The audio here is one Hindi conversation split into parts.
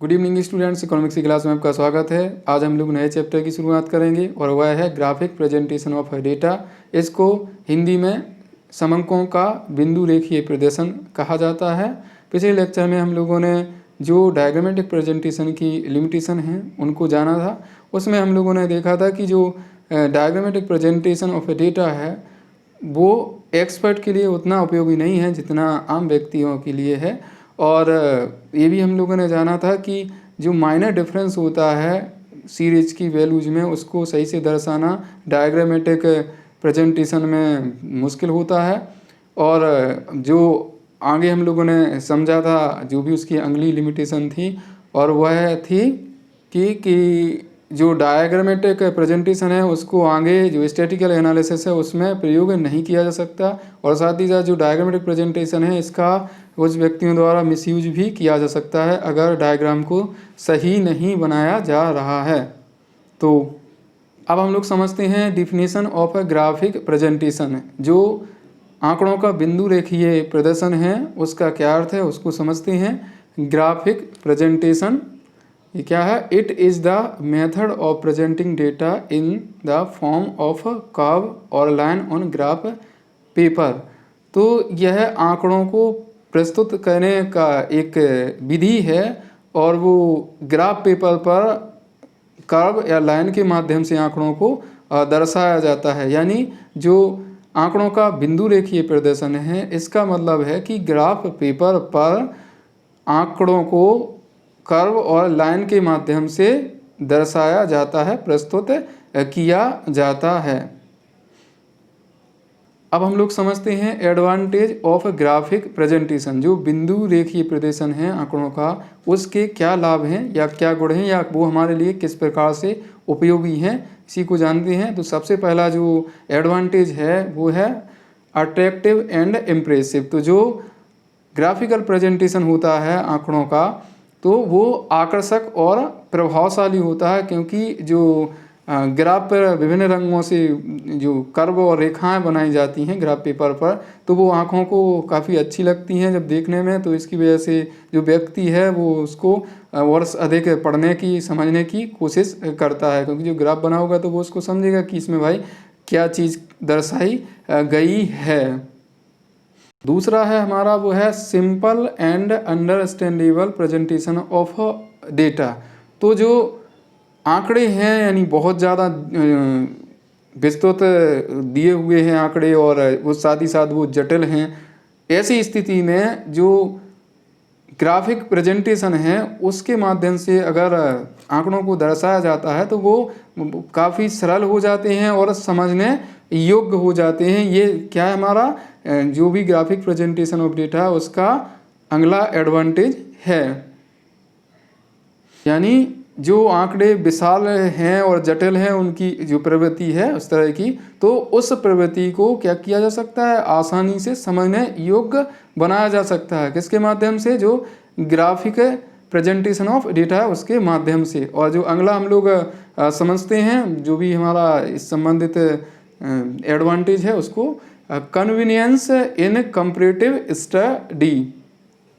गुड इवनिंग स्टूडेंट्स, इकोनॉमिक्स की क्लास में आपका स्वागत है। आज हम लोग नए चैप्टर की शुरुआत करेंगे और वह है ग्राफिक प्रेजेंटेशन ऑफ डेटा। इसको हिंदी में समंकों का बिंदु रेखीय प्रदर्शन कहा जाता है। पिछले लेक्चर में हम लोगों ने जो डायग्रामेटिक प्रेजेंटेशन की लिमिटेशन हैं उनको जाना था। उसमें हम लोगों ने देखा था कि जो डायग्रामेटिक प्रेजेंटेशन ऑफ डेटा है वो एक्सपर्ट के लिए उतना उपयोगी नहीं है जितना आम व्यक्तियों के लिए है। और ये भी हम लोगों ने जाना था कि जो माइनर डिफरेंस होता है सीरीज की वैल्यूज में उसको सही से दर्शाना डायग्रामेटिक प्रेजेंटेशन में मुश्किल होता है। और जो आगे हम लोगों ने समझा था जो भी उसकी अगली लिमिटेशन थी और वह थी कि जो डायग्रामेटिक प्रेजेंटेशन है उसको आगे जो स्टैटिकल एनालिसिस है उसमें प्रयोग नहीं किया जा सकता। और साथ ही साथ जो डायग्रामेटिक प्रेजेंटेशन है इसका कुछ व्यक्तियों द्वारा मिसयूज भी किया जा सकता है अगर डायग्राम को सही नहीं बनाया जा रहा है। तो अब हम लोग समझते हैं definition of a graphic presentation. जो आंकड़ों का बिंदु रेखीय प्रदर्शन है उसका क्या अर्थ है उसको समझते हैं। ग्राफिक प्रेजेंटेशन ये क्या है? It is the method of presenting data in the form of curve और लाइन ऑन ग्राफ पेपर। तो यह आंकड़ों को प्रस्तुत करने का एक विधि है और वो ग्राफ पेपर पर कर्व या लाइन के माध्यम से आंकड़ों को दर्शाया जाता है। यानी जो आंकड़ों का बिंदु रेखीय प्रदर्शन है इसका मतलब है कि ग्राफ पेपर पर आंकड़ों को कर्व और लाइन के माध्यम से दर्शाया जाता है, प्रस्तुत किया जाता है। अब हम लोग समझते हैं एडवांटेज ऑफ ग्राफिक प्रेजेंटेशन। जो बिंदु रेखीय प्रदर्शन है आंकड़ों का उसके क्या लाभ हैं या क्या गुण हैं या वो हमारे लिए किस प्रकार से उपयोगी हैं इसी को जानते हैं। तो सबसे पहला जो एडवांटेज है वो है अट्रैक्टिव एंड इम्प्रेसिव। तो जो ग्राफिकल प्रेजेंटेशन होता है आंकड़ों का तो वो आकर्षक और प्रभावशाली होता है क्योंकि जो ग्राफ पर विभिन्न रंगों से जो कर्व और रेखाएं बनाई जाती हैं ग्राफ पेपर पर तो वो आँखों को काफ़ी अच्छी लगती हैं जब देखने में। तो इसकी वजह से जो व्यक्ति है वो उसको और अधिक पढ़ने की समझने की कोशिश करता है क्योंकि जो ग्राफ बना होगा तो वो उसको समझेगा कि इसमें भाई क्या चीज़ दर्शाई गई है। दूसरा है हमारा वो है simple and understandable presentation of data. तो जो आंकड़े हैं यानी बहुत ज़्यादा विस्तृत दिए हुए हैं आंकड़े और वो साथ ही साथ वो जटिल हैं। ऐसी स्थिति में जो ग्राफिक प्रेजेंटेशन है उसके माध्यम से अगर आंकड़ों को दर्शाया जाता है तो वो काफ़ी सरल हो जाते हैं और समझने योग्य हो जाते हैं। ये क्या है हमारा जो भी ग्राफिक प्रेजेंटेशन ऑफ डेटा है उसका अगला एडवांटेज है। यानी जो आंकड़े विशाल हैं और जटिल हैं उनकी जो प्रवृत्ति है उस तरह की तो उस प्रवृत्ति को क्या किया जा सकता है आसानी से समझने योग्य बनाया जा सकता है। किसके माध्यम से? जो ग्राफिक प्रेजेंटेशन ऑफ डेटा है उसके माध्यम से। और जो अगला हम लोग समझते हैं जो भी हमारा इस संबंधित एडवांटेज है उसको कन्वीनियंस इन कंपैरेटिव स्टडी,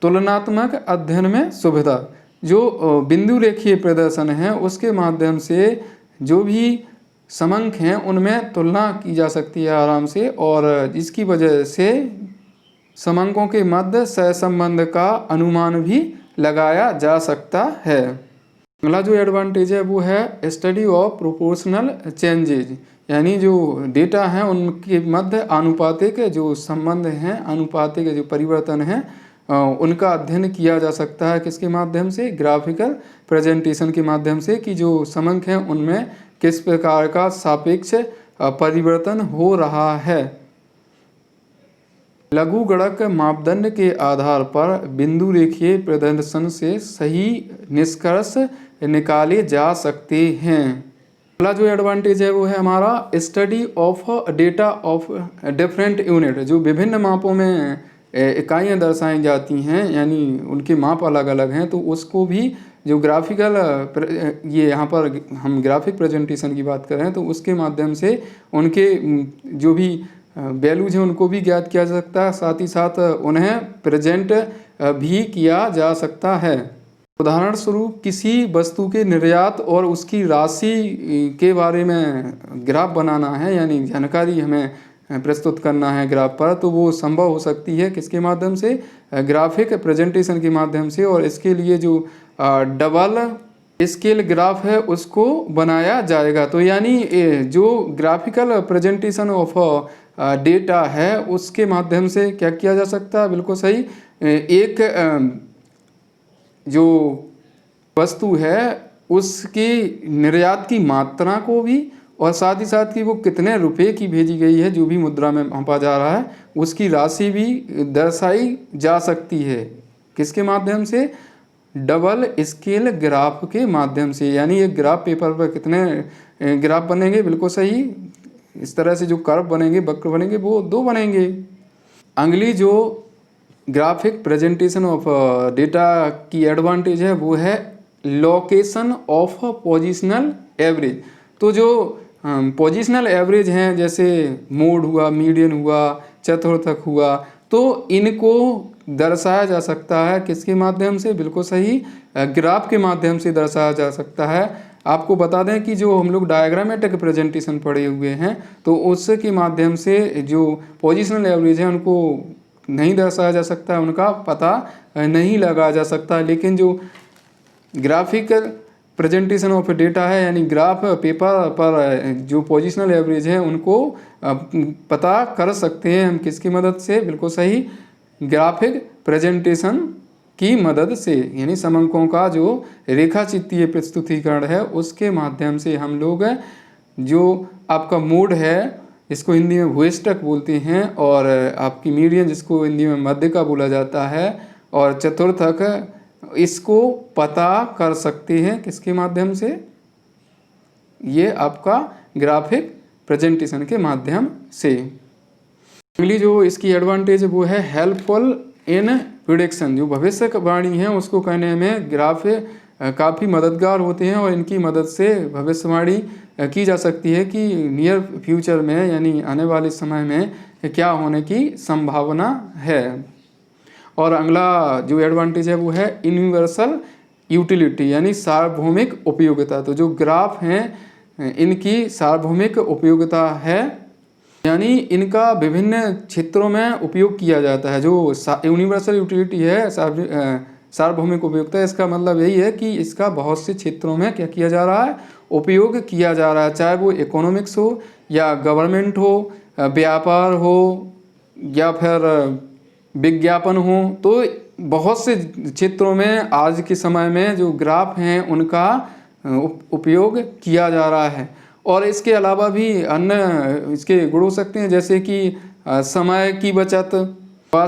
तुलनात्मक अध्ययन में सुविधा। जो बिंदु रेखीय प्रदर्शन है उसके माध्यम से जो भी समंक हैं उनमें तुलना की जा सकती है आराम से और इसकी वजह से समंकों के मध्य सहसंबंध का अनुमान भी लगाया जा सकता है। अगला जो एडवांटेज है वो है स्टडी ऑफ प्रोपोर्शनल चेंजेज। यानी जो डेटा हैं उनके मध्य आनुपातिक जो संबंध हैं आनुपातिक जो परिवर्तन हैं उनका अध्ययन किया जा सकता है। किसके माध्यम से? ग्राफिकल प्रेजेंटेशन के माध्यम से कि जो समंक हैं उनमें किस प्रकार का सापेक्ष परिवर्तन हो रहा है। लघुगणक मापदंड के आधार पर बिंदु रेखीय प्रदर्शन से सही निष्कर्ष निकाले जा सकते हैं। अगला जो एडवांटेज है वो है हमारा study of data of different unit. जो विभिन्न मापों में इकाइयाँ दर्शाई जाती हैं यानी उनके माप अलग अलग हैं तो उसको भी जो ग्राफिकल ये यहाँ पर हम ग्राफिक प्रेजेंटेशन की बात कर रहे हैं तो उसके माध्यम से उनके जो भी वैल्यूज हैं उनको भी ज्ञात किया जा सकता है, साथ ही साथ उन्हें प्रेजेंट भी किया जा सकता है। उदाहरण स्वरूप किसी वस्तु के निर्यात और उसकी राशि के बारे में ग्राफ बनाना है, यानी जानकारी हमें प्रस्तुत करना है ग्राफ पर, तो वो संभव हो सकती है किसके माध्यम से, ग्राफिक प्रेजेंटेशन के माध्यम से। और इसके लिए जो डबल स्केल ग्राफ है उसको बनाया जाएगा। तो यानी जो ग्राफिकल प्रेजेंटेशन ऑफ डेटा है उसके माध्यम से क्या किया जा सकता है, बिल्कुल सही, एक जो वस्तु है उसकी निर्यात की मात्रा को भी और साथ ही साथ कि वो कितने रुपए की भेजी गई है, जो भी मुद्रा में मापा जा रहा है, उसकी राशि भी दर्शाई जा सकती है। किसके माध्यम से, डबल स्केल ग्राफ के माध्यम से। यानी एक ग्राफ पेपर पर कितने ग्राफ बनेंगे, बिल्कुल सही, इस तरह से जो कर्व बनेंगे, वक्र बनेंगे, वो 2 बनेंगे। अगली जो ग्राफिक प्रेजेंटेशन ऑफ डेटा की एडवांटेज है वो है लोकेशन ऑफ पोजिशनल एवरेज। तो जो पोजिशनल एवरेज हैं, जैसे मोड हुआ, मीडियन हुआ, चतुर्थक हुआ, तो इनको दर्शाया जा सकता है किसके माध्यम से, बिल्कुल सही, ग्राफ के माध्यम से दर्शाया जा सकता है। आपको बता दें कि जो हम लोग डायग्रामेटिक प्रेजेंटेशन पढ़े हुए हैं तो उसके माध्यम से जो पोजिशनल एवरेज है उनको नहीं दर्शाया जा सकता, उनका पता नहीं लगाया जा सकता। लेकिन जो ग्राफिकल प्रेजेंटेशन ऑफ डेटा है, यानी ग्राफ पेपर पर जो पोजिशनल एवरेज है उनको पता कर सकते हैं हम किसकी मदद से, बिल्कुल सही, ग्राफिक प्रेजेंटेशन की मदद से। यानी समंकों का जो रेखाचित्रीय प्रस्तुतिकरण है उसके माध्यम से हम लोग जो आपका मोड है, इसको हिंदी में भूयष्टक बोलते हैं, और आपकी मीडियन जिसको हिंदी में मध्यिका बोला जाता है, और चतुर्थक, इसको पता कर सकते हैं किसके माध्यम से, ये आपका ग्राफिक प्रेजेंटेशन के माध्यम से। अगली जो इसकी एडवांटेज वो है हेल्पफुल इन प्रिडिक्शन। जो भविष्यवाणी है उसको कहने में ग्राफ काफ़ी मददगार होते हैं और इनकी मदद से भविष्यवाणी की जा सकती है कि नियर फ्यूचर में, यानी आने वाले समय में क्या होने की संभावना है। और अगला जो एडवांटेज है वो है यूनिवर्सल यूटिलिटी, यानी सार्वभौमिक उपयोगिता। तो जो ग्राफ हैं इनकी सार्वभौमिक उपयोगिता है, यानी इनका विभिन्न क्षेत्रों में उपयोग किया जाता है। जो यूनिवर्सल यूटिलिटी है, सार्वभौमिक उपयोगिता, इसका मतलब यही है कि इसका बहुत से क्षेत्रों में क्या किया जा रहा है, उपयोग किया जा रहा है, चाहे वो इकोनॉमिक्स हो या गवर्नमेंट हो, व्यापार हो या फिर विज्ञापन हो। तो बहुत से क्षेत्रों में आज के समय में जो ग्राफ हैं उनका उपयोग किया जा रहा है। और इसके अलावा भी अन्य इसके गुण हो सकते हैं, जैसे कि समय की बचत व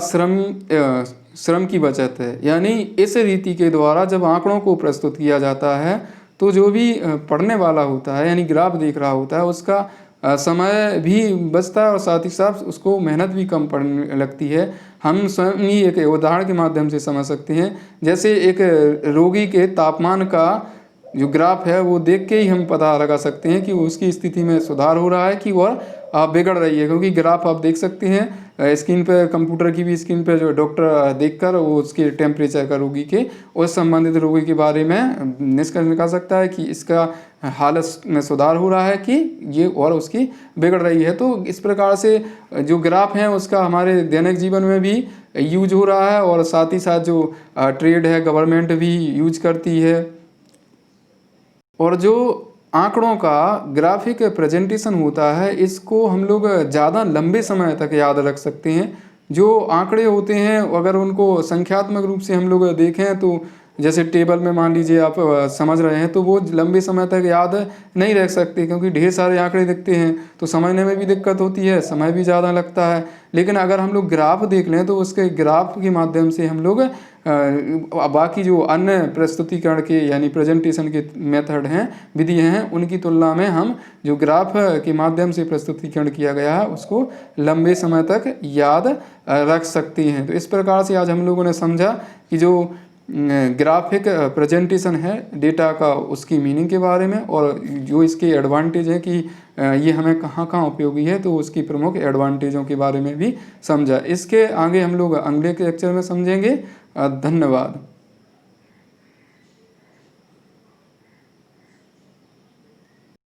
श्रम की बचत है। यानी इस रीति के द्वारा जब आंकड़ों को प्रस्तुत किया जाता है तो जो भी पढ़ने वाला होता है, यानी ग्राफ देख रहा होता है, उसका समय भी बचता है और साथ ही साथ उसको मेहनत भी कम पड़ने लगती है। हम स्वयं ही एक उदाहरण के माध्यम से समझ सकते हैं। जैसे एक रोगी के तापमान का जो ग्राफ है वो देख के ही हम पता लगा सकते हैं कि उसकी स्थिति में सुधार हो रहा है कि वह बिगड़ रही है, क्योंकि ग्राफ आप देख सकते हैं स्क्रीन पे, कंप्यूटर की भी स्क्रीन पे, जो डॉक्टर देखकर वो उसके टेम्परेचर का रोगी के उस संबंधित रोगी के बारे में निष्कर्ष निकाल सकता है कि इसका हालत में सुधार हो रहा है कि ये और उसकी बिगड़ रही है। तो इस प्रकार से जो ग्राफ हैं उसका हमारे दैनिक जीवन में भी यूज हो रहा है और साथ ही साथ जो ट्रेड है, गवर्नमेंट भी यूज करती है। और जो आंकड़ों का ग्राफिक प्रेजेंटेशन होता है इसको हम लोग ज़्यादा लंबे समय तक याद रख सकते हैं। जो आंकड़े होते हैं अगर उनको संख्यात्मक रूप से हम लोग देखें तो जैसे टेबल में मान लीजिए आप समझ रहे हैं, तो वो लंबे समय तक याद नहीं रख सकते, क्योंकि ढेर सारे आंकड़े दिखते हैं तो समझने में भी दिक्कत होती है, समय भी ज़्यादा लगता है। लेकिन अगर हम लोग ग्राफ देख लें तो उसके ग्राफ के माध्यम से हम लोग बाकी जो अन्य प्रस्तुतिकरण के यानी प्रेजेंटेशन के मेथड हैं, विधियाँ हैं, उनकी तुलना में हम जो ग्राफ के माध्यम से प्रस्तुतिकरण किया गया है उसको लंबे समय तक याद रख सकते हैं। तो इस प्रकार से आज हम लोगों ने समझा कि जो ग्राफिक प्रेजेंटेशन है डेटा का, उसकी मीनिंग के बारे में, और जो इसके एडवांटेज है कि ये हमें कहाँ कहाँ उपयोगी है, तो उसकी प्रमुख एडवांटेजों के बारे में भी समझा। इसके आगे हम लोग अगले लेक्चर में समझेंगे। धन्यवाद।